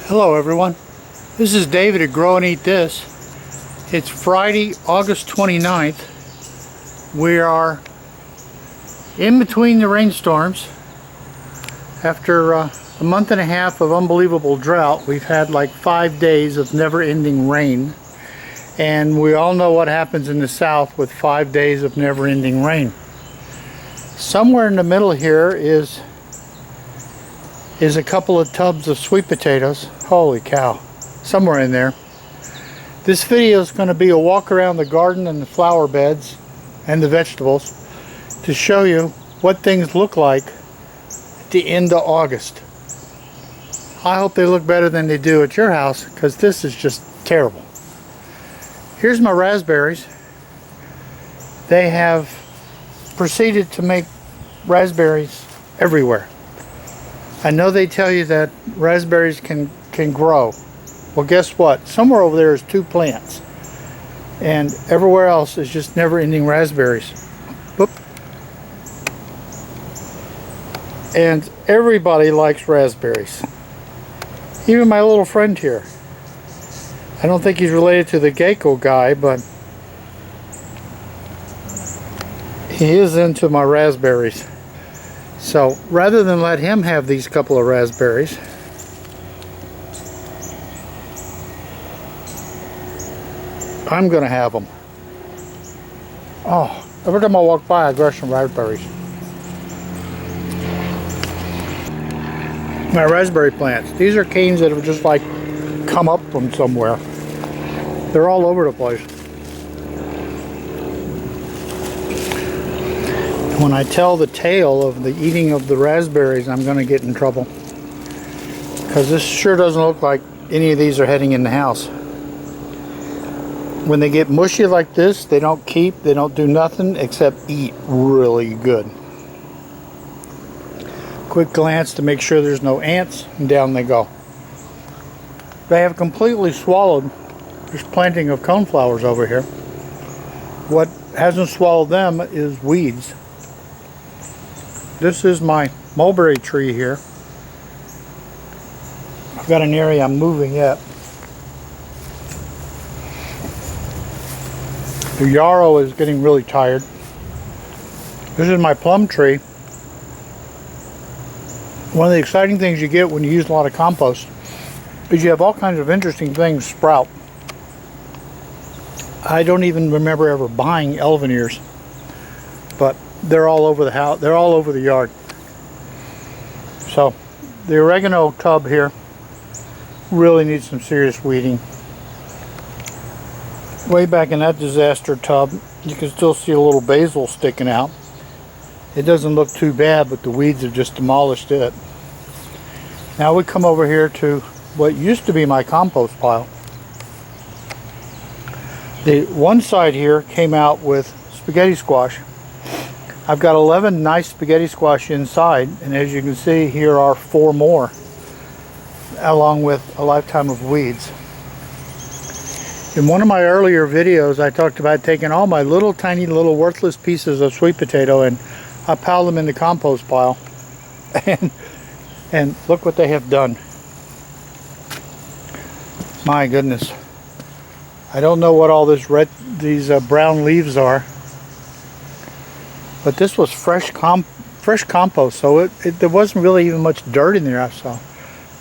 Hello everyone, this is David at Grow and Eat This. It's Friday, August 29th. We are in between the rainstorms. After a month and a half of unbelievable drought, we've had like 5 days of never-ending rain. And we all know what happens in the south with 5 days of never-ending rain. Somewhere in the middle here is a couple of tubs of sweet potatoes. Holy cow, somewhere in there. This video is going to be a walk around the garden and the flower beds and the vegetables to show you what things look like at the end of August. I hope they look better than they do at your house, because this is just terrible. Here's my raspberries. They have proceeded to make raspberries everywhere. I know they tell you that raspberries can grow. Well, guess what? Somewhere over there is 2 plants. And everywhere else is just never-ending raspberries. Whoop. And everybody likes raspberries. Even my little friend here. I don't think he's related to the gecko guy, but he is into my raspberries. So rather than let him have these couple of raspberries, I'm going to have them. Oh, every time I walk by I crush some raspberries. My raspberry plants. These are canes that have just like come up from somewhere. They're all over the place. When I tell the tale of the eating of the raspberries, I'm going to get in trouble, because this sure doesn't look like any of these are heading in the house. When they get mushy like this, they don't keep, they don't do nothing except eat really good. Quick glance to make sure there's no ants, and down they go. They have completely swallowed this planting of coneflowers over here. What hasn't swallowed them is weeds. This is my mulberry tree here. I've got an area I'm moving yet. The yarrow is getting really tired. This is my plum tree. One of the exciting things you get when you use a lot of compost is you have all kinds of interesting things sprout. I don't even remember ever buying elven ears, but they're all over the house. They're all over the yard. So the oregano tub here really needs some serious weeding. Way back in that disaster tub, you can still see a little basil sticking out. It doesn't look too bad, but the weeds have just demolished it. Now we come over here to what used to be my compost pile. The one side here came out with spaghetti squash. I've got 11 nice spaghetti squash inside, and as you can see, here are 4 more, along with a lifetime of weeds. In one of my earlier videos, I talked about taking all my little tiny little worthless pieces of sweet potato and I piled them in the compost pile. And look what they have done. My goodness. I don't know what all these brown leaves are. But this was fresh compost, so there wasn't really even much dirt in there. So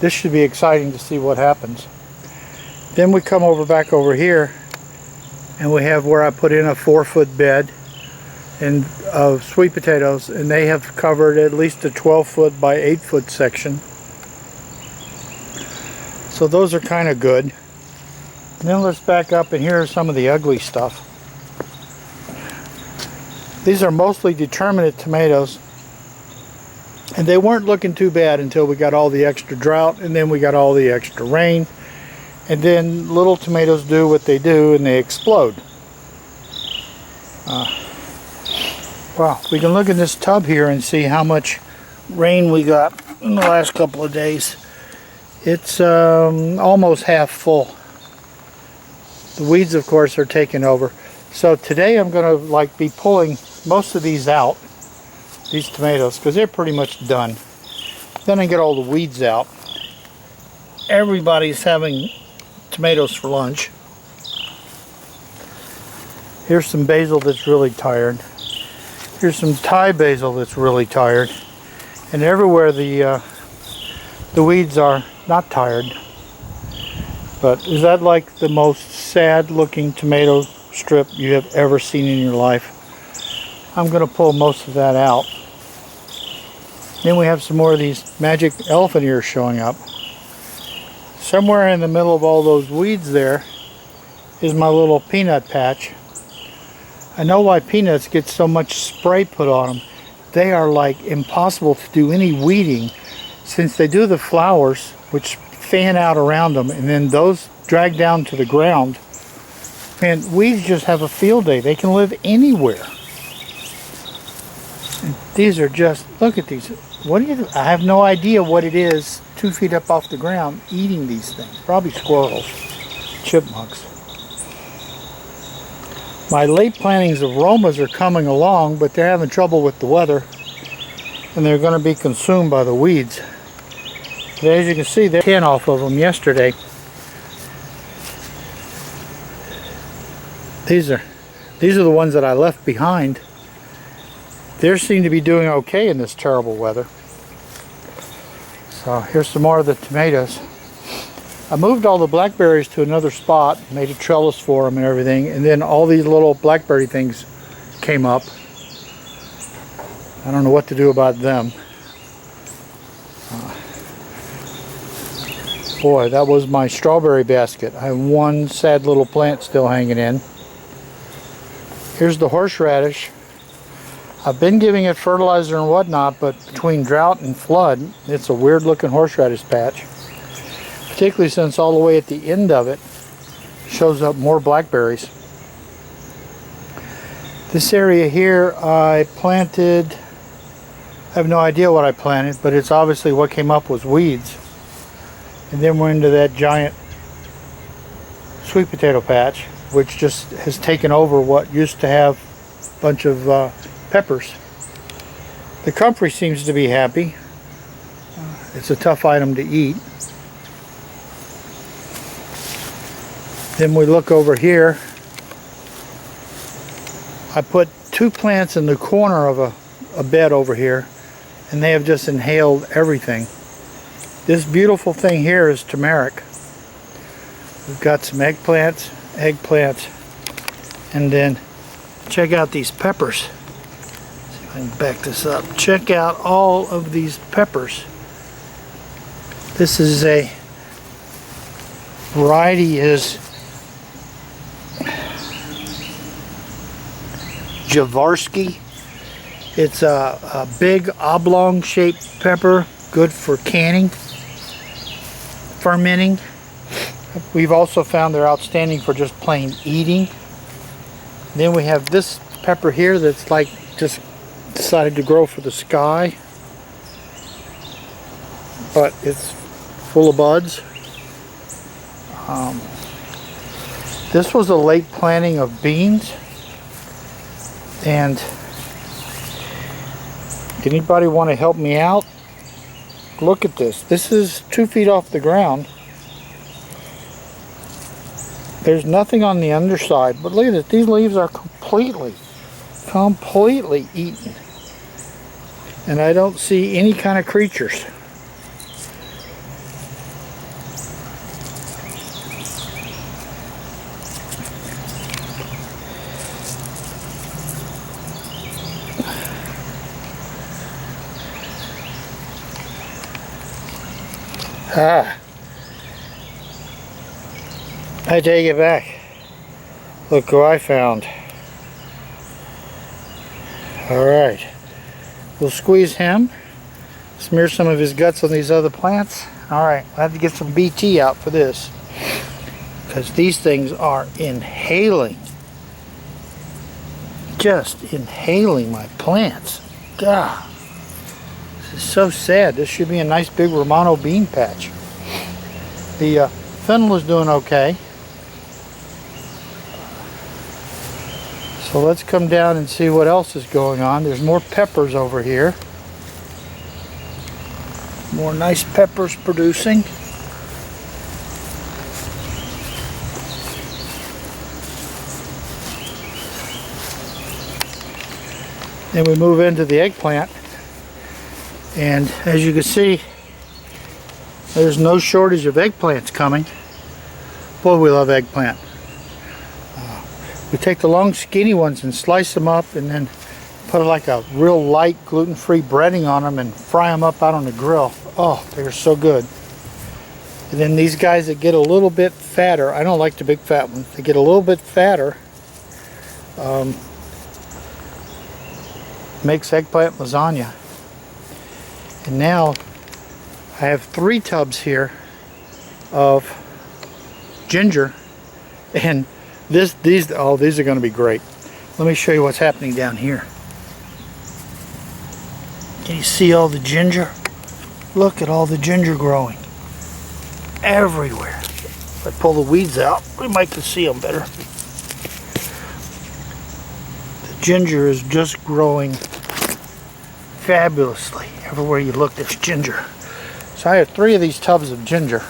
this should be exciting to see what happens. Then we come back over here, and we have where I put in a 4-foot bed of sweet potatoes, and they have covered at least a 12-foot by 8-foot section. So those are kind of good. And then let's back up, and here are some of the ugly stuff. These are mostly determinate tomatoes, and they weren't looking too bad until we got all the extra drought, and then we got all the extra rain, and then little tomatoes do what they do and they explode. Well, we can look in this tub here and see how much rain we got in the last couple of days. It's almost half full. The weeds, of course, are taking over. So today I'm going to be pulling most of these out, these tomatoes, because they're pretty much done. Then I get all the weeds out. everybody's having tomatoes for lunch. Here's some basil that's really tired. Here's some Thai basil that's really tired. And everywhere the weeds are not tired. But is that like the most sad looking tomato strip you have ever seen in your life? I'm going to pull most of that out. Then we have some more of these magic elephant ears showing up. Somewhere in the middle of all those weeds there is my little peanut patch. I know why peanuts get so much spray put on them. They are like impossible to do any weeding, since they do the flowers which fan out around them and then those drag down to the ground. And weeds just have a field day. They can live anywhere. And these are just, look at these. What do you, I have no idea what it is 2 feet up off the ground eating these things. Probably squirrels, chipmunks. My late plantings of Romas are coming along, but they're having trouble with the weather and they're going to be consumed by the weeds. But as you can see, there's 10 off of them yesterday. These are the ones that I left behind. They seem to be doing okay in this terrible weather. So here's some more of the tomatoes. I moved all the blackberries to another spot, made a trellis for them and everything, and then all these little blackberry things came up. I don't know what to do about them. Boy, that was my strawberry basket. I have one sad little plant still hanging in. Here's the horseradish. I've been giving it fertilizer and whatnot, but between drought and flood, it's a weird looking horseradish patch. Particularly since all the way at the end of it shows up more blackberries. This area here I planted, I have no idea what I planted, but it's obviously what came up was weeds. And then we're into that giant sweet potato patch, which just has taken over what used to have a bunch of peppers. The comfrey seems to be happy. It's a tough item to eat. Then we look over here. I put 2 plants in the corner of a bed over here, and they have just inhaled everything. This beautiful thing here is turmeric. We've got some eggplants, and then check out these peppers. See if I can back this up. Check out all of these peppers. This is a variety is Javarsky. It's a big oblong shaped pepper, good for canning, fermenting. We've also found they're outstanding for just plain eating. Then we have this pepper here that's like just decided to grow for the sky, but it's full of buds. This was a late planting of beans. And anybody want to help me out? Look at this. This is 2 feet off the ground. There's nothing on the underside, but look at it. These leaves are completely eaten. And I don't see any kind of creatures. I take it back. Look who I found. Alright. We'll squeeze him. Smear some of his guts on these other plants. Alright, I'll have to get some BT out for this, because these things are inhaling. Just inhaling my plants. God. This is so sad. This should be a nice big Romano bean patch. The fennel is doing okay. So let's come down and see what else is going on. There's more peppers over here. More nice peppers producing. Then we move into the eggplant, and as you can see, there's no shortage of eggplants coming. Boy, we love eggplant. We take the long skinny ones and slice them up, and then put like a real light gluten-free breading on them and fry them up out on the grill. Oh, they're so good. And then these guys that get a little bit fatter, I don't like the big fat ones, they get a little bit fatter, makes eggplant lasagna. And now I have 3 tubs here of ginger, and these are going to be great. Let me show you what's happening down here. Can you see all the ginger? Look at all the ginger growing everywhere. If I pull the weeds out, we might can see them better. The ginger is just growing fabulously. Everywhere you look, there's ginger. So I have 3 of these tubs of ginger.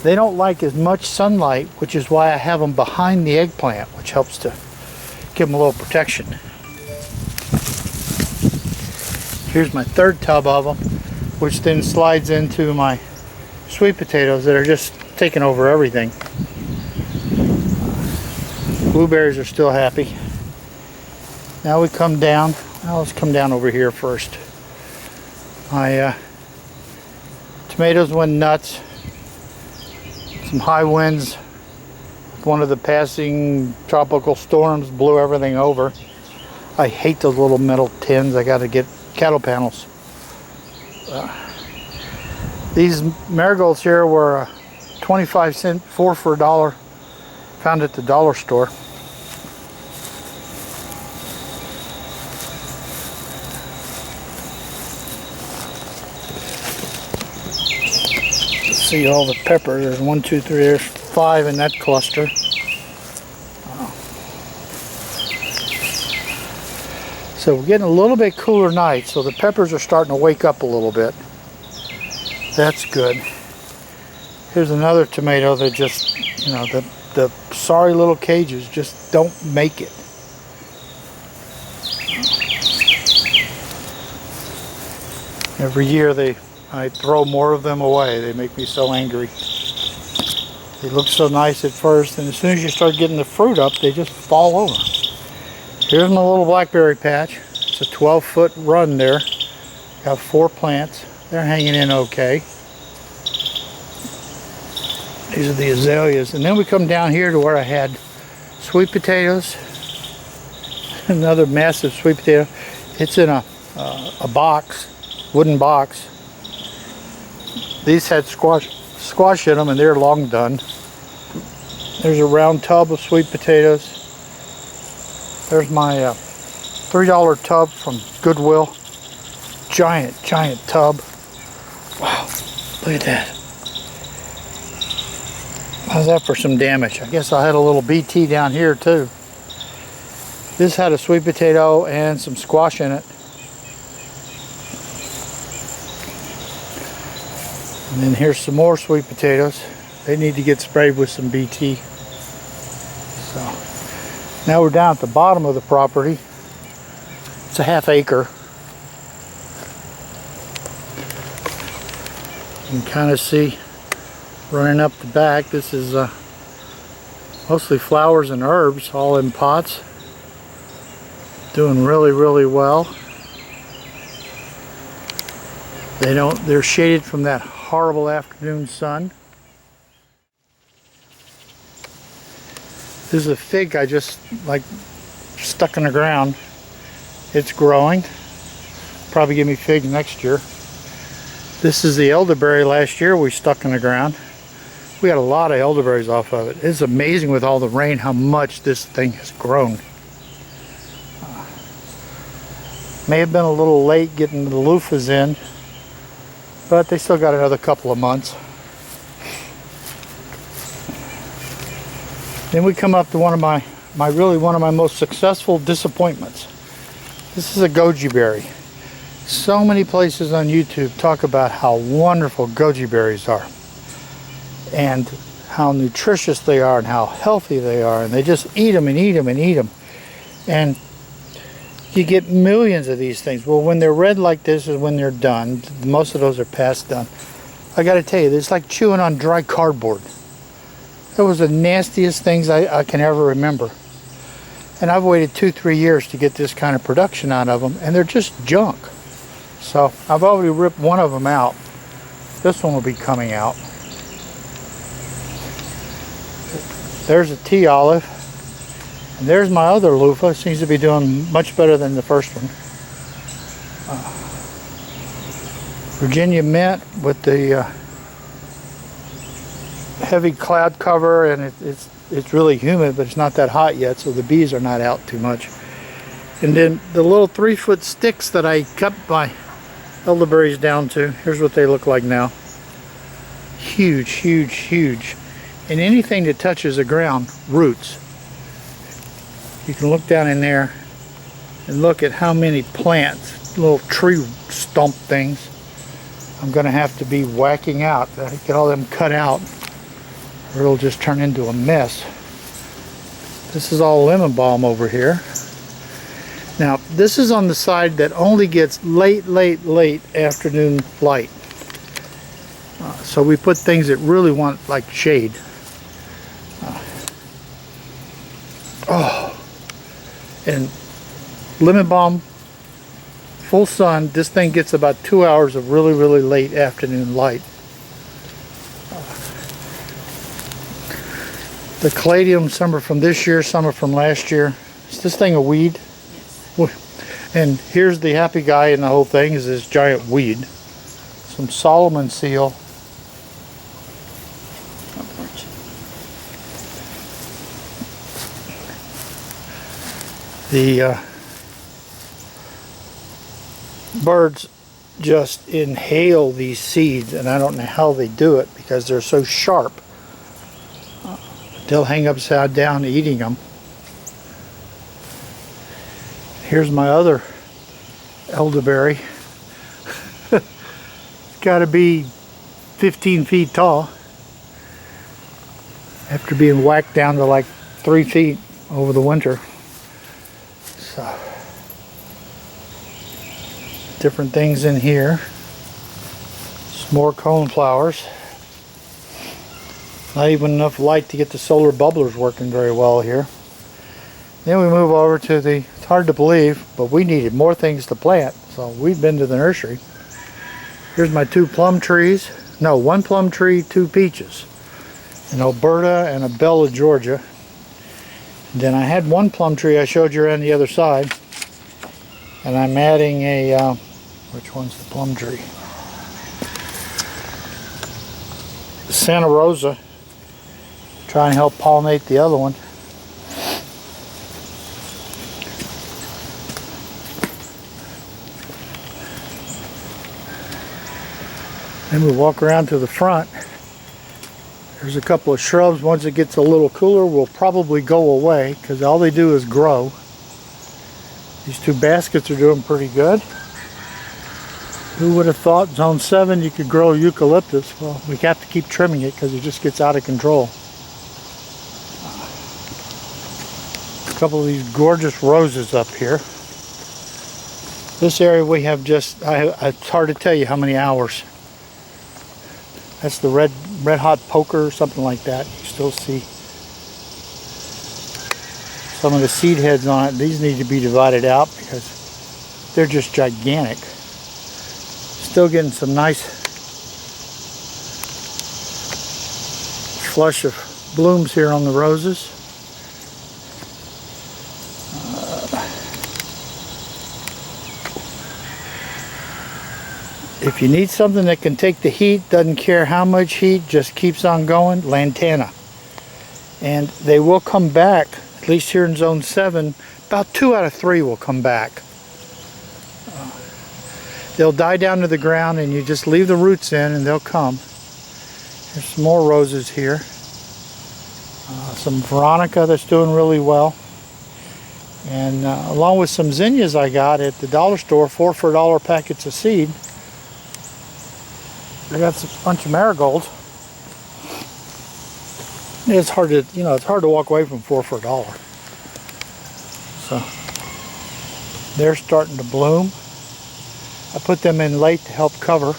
They don't like as much sunlight, which is why I have them behind the eggplant, which helps to give them a little protection. Here's my 3rd tub of them, which then slides into my sweet potatoes that are just taking over everything. Blueberries are still happy. Now we come down. Now let's come down over here first. My tomatoes went nuts. Some high winds. One of the passing tropical storms blew everything over. I hate those little metal tins. I got to get cattle panels. These marigolds here were 25-cent, 4 for $1. Found at the dollar store. See all the pepper. There's 1, 2, 3. There's 5 in that cluster. So we're getting a little bit cooler night, so the peppers are starting to wake up a little bit. That's good. Here's another tomato that just, you know, the sorry little cages just don't make it. Every year I throw more of them away. They make me so angry. They look so nice at first, and as soon as you start getting the fruit up, they just fall over. Here's my little blackberry patch. It's a 12-foot run there. Got 4 plants. They're hanging in okay. These are the azaleas. And then we come down here to where I had sweet potatoes. Another massive sweet potato. It's in a box, wooden box. These had squash in them, and they're long done. There's a round tub of sweet potatoes. There's my $3 tub from Goodwill. Giant tub. Wow, look at that. How's that for some damage? I guess I had a little BT down here too. This had a sweet potato and some squash in it. And then here's some more sweet potatoes. They need to get sprayed with some BT. So now we're down at the bottom of the property. It's a ½ acre. You can kind of see running up the back. This is mostly flowers and herbs, all in pots. Doing really well. They're shaded from that horrible afternoon sun. This is a fig I just stuck in the ground. It's growing. Probably give me figs next year. This is the elderberry last year we stuck in the ground. We got a lot of elderberries off of it. It's amazing with all the rain how much this thing has grown. May have been a little late getting the loofahs in, but they still got another couple of months. Then we come up to one of my most successful disappointments. This is a goji berry. So many places on YouTube talk about how wonderful goji berries are and how nutritious they are and how healthy they are, and they just eat them and eat them and eat them. And You get millions of these things. Well, when they're red like this is when they're done. Most of those are past done. I got to tell you, it's like chewing on dry cardboard. That was the nastiest things I can ever remember. And I've waited 2-3 years to get this kind of production out of them, and they're just junk. So I've already ripped one of them out. This one will be coming out. There's a tea olive. And there's my other loofah. Seems to be doing much better than the first one. Virginia mint with the heavy cloud cover, and it's really humid, but it's not that hot yet, so the bees are not out too much. And then the little 3-foot sticks that I cut my elderberries down to, here's what they look like now. Huge, huge, huge. And anything that touches the ground roots. You can look down in there and look at how many plants, little tree stump things, I'm going to have to be whacking out. Get all them cut out, or it'll just turn into a mess. This is all lemon balm over here. Now, this is on the side that only gets late afternoon light. So we put things that really want like shade. And lemon balm, full sun, this thing gets about 2 hours of really late afternoon light. The caladium, some are from this year, some are from last year. Is this thing a weed? Yes. And here's the happy guy in the whole thing, is this giant weed. Some Solomon seal. The birds just inhale these seeds, and I don't know how they do it because they're so sharp. They'll hang upside down eating them. Here's my other elderberry. It's got to be 15 feet tall after being whacked down to like 3 feet over the winter. So, different things in here. Some more coneflowers. Not even enough light to get the solar bubblers working very well here. Then we move over to the, it's hard to believe, but we needed more things to plant, so we've been to the nursery. Here's my 2 plum trees. No, 1 plum tree, 2 peaches. An Alberta and a Bella, Georgia. Then I had 1 plum tree I showed you around the other side, and I'm adding a, which one's the plum tree? Santa Rosa. Try and help pollinate the other one. Then we walk around to the front. There's a couple of shrubs. Once it gets a little cooler, will probably go away because all they do is grow. These 2 baskets are doing pretty good. Who would have thought zone 7 you could grow eucalyptus? Well, we have to keep trimming it because it just gets out of control. A couple of these gorgeous roses up here. This area we have just, it's hard to tell you how many hours. That's the red hot poker or something like that. You still see some of the seed heads on it. These need to be divided out because they're just gigantic. Still getting some nice flush of blooms here on the roses. If you need something that can take the heat, doesn't care how much heat, just keeps on going, lantana. And they will come back, at least here in zone 7, about 2 out of 3 will come back. They'll die down to the ground and you just leave the roots in and they'll come. There's some more roses here. Some Veronica that's doing really well. And along with some zinnias I got at the dollar store, 4 for $1 packets of seed. I got a bunch of marigolds. It's hard to, it's hard to walk away from 4 for $1. So, They're starting to bloom. I put them in late to help cover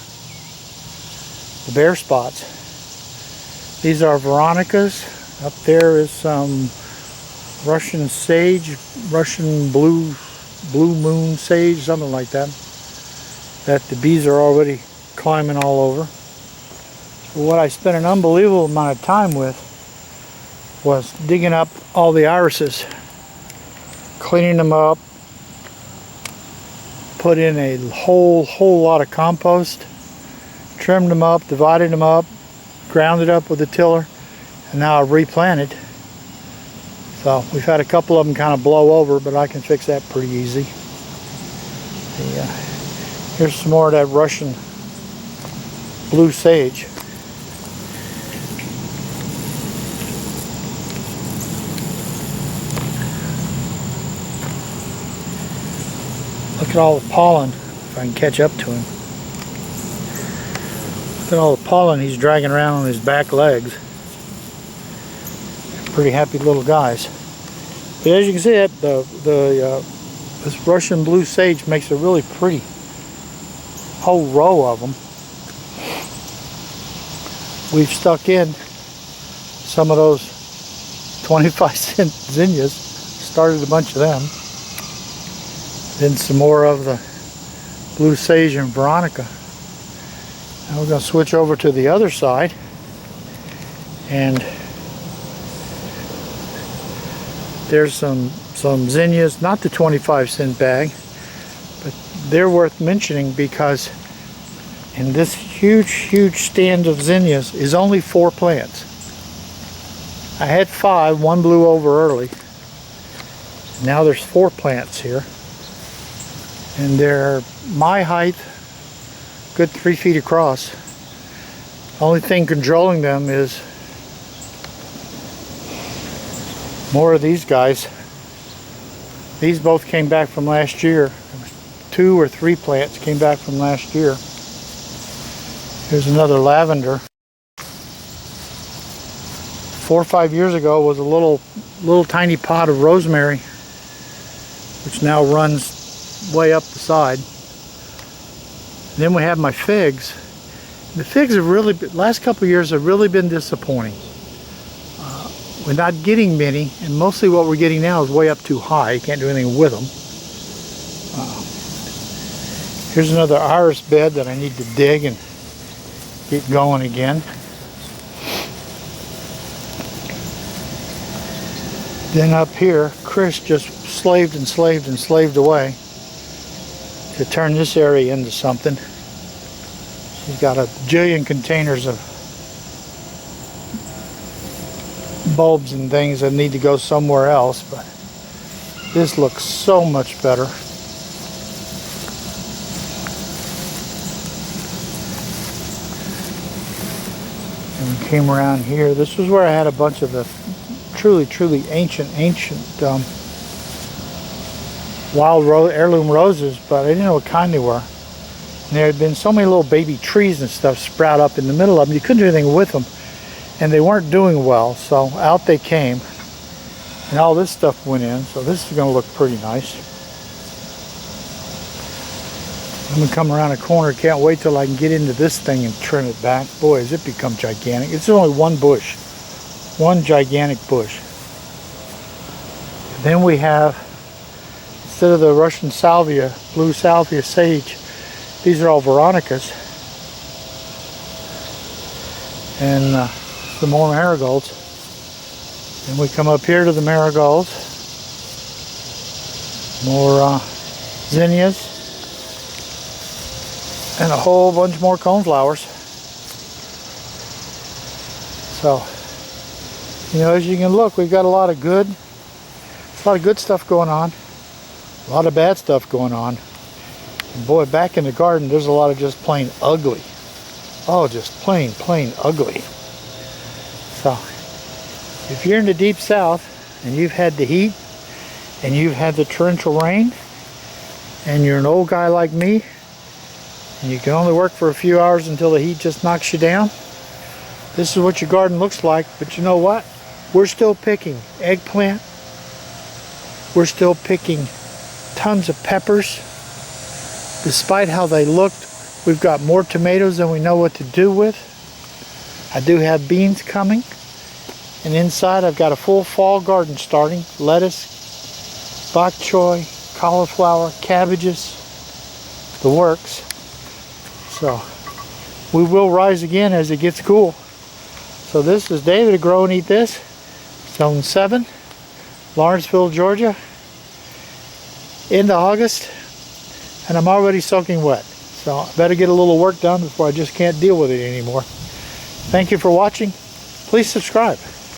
the bare spots. These are Veronicas. Up there is some Russian sage, Russian blue moon sage, something like that. That the bees are already climbing all over. What I spent an unbelievable amount of time with was digging up all the irises, cleaning them up, put in a whole lot of compost, trimmed them up, divided them up, ground it up with a tiller, and now I've replanted. So we've had a couple of them kind of blow over, but I can fix that pretty easy. Here's some more of that Russian blue sage. Look at all the pollen, if I can catch up to him. Look at all the pollen he's dragging around on his back legs. Pretty happy little guys. But as you can see, this Russian blue sage makes a really pretty whole row of them. We've stuck in some of those 25-cent zinnias, started a bunch of them. Then some more of the blue sage and Veronica. Now we're going to switch over to the other side, and there's some zinnias, not the 25-cent bag, but they're worth mentioning because in this huge stand of zinnias is only 4 plants. I had 5, one blew over early. Now there's 4 plants here. And they're my height, good 3 feet across. Only thing controlling them is more of these guys. These both came back from last year. 2 or 3 plants came back from last year. Here's another lavender. 4 or 5 years ago was a little tiny pot of rosemary, which now runs way up the side. Then we have my figs. The figs have really, last couple of years have really been disappointing. We're not getting many, and mostly what we're getting now is way up too high. You can't do anything with them. Here's another iris bed that I need to dig and get going again. Then up here, Chris just slaved away to turn this area into something. She's got a jillion containers of bulbs and things that need to go somewhere else, but this looks so much better. And we came around here. This was where I had a bunch of the truly ancient wild heirloom roses, but I didn't know what kind they were. And there had been so many little baby trees and stuff sprout up in the middle of them. You couldn't do anything with them, and they weren't doing well, so out they came. And all this stuff went in, so this is going to look pretty nice. I'm going to come around a corner. Can't wait till I can get into this thing and trim it back. Boy, has it become gigantic. It's only one bush. One gigantic bush. And then we have, instead of the Russian salvia, blue salvia sage, these are all Veronicas. And some more marigolds. And we come up here to the marigolds. More zinnias. And a whole bunch more coneflowers. So, you know, as you can look, we've got a lot of good stuff going on. A lot of bad stuff going on. And boy, back in the garden, there's a lot of just plain ugly. Oh, just plain ugly. So, if you're in the deep south and you've had the heat and you've had the torrential rain and you're an old guy like me and you can only work for a few hours until the heat just knocks you down, this is what your garden looks like. But you know what? We're still picking eggplant. We're still picking tons of peppers. Despite how they looked, we've got more tomatoes than we know what to do with. I do have beans coming. And inside I've got a full fall garden starting. Lettuce, bok choy, cauliflower, cabbages, the works. So we will rise again as it gets cool. So this is David at Grow and Eat This, Zone 7, Lawrenceville, Georgia, into August, and I'm already soaking wet. So I better get a little work done before I just can't deal with it anymore. Thank you for watching. Please subscribe.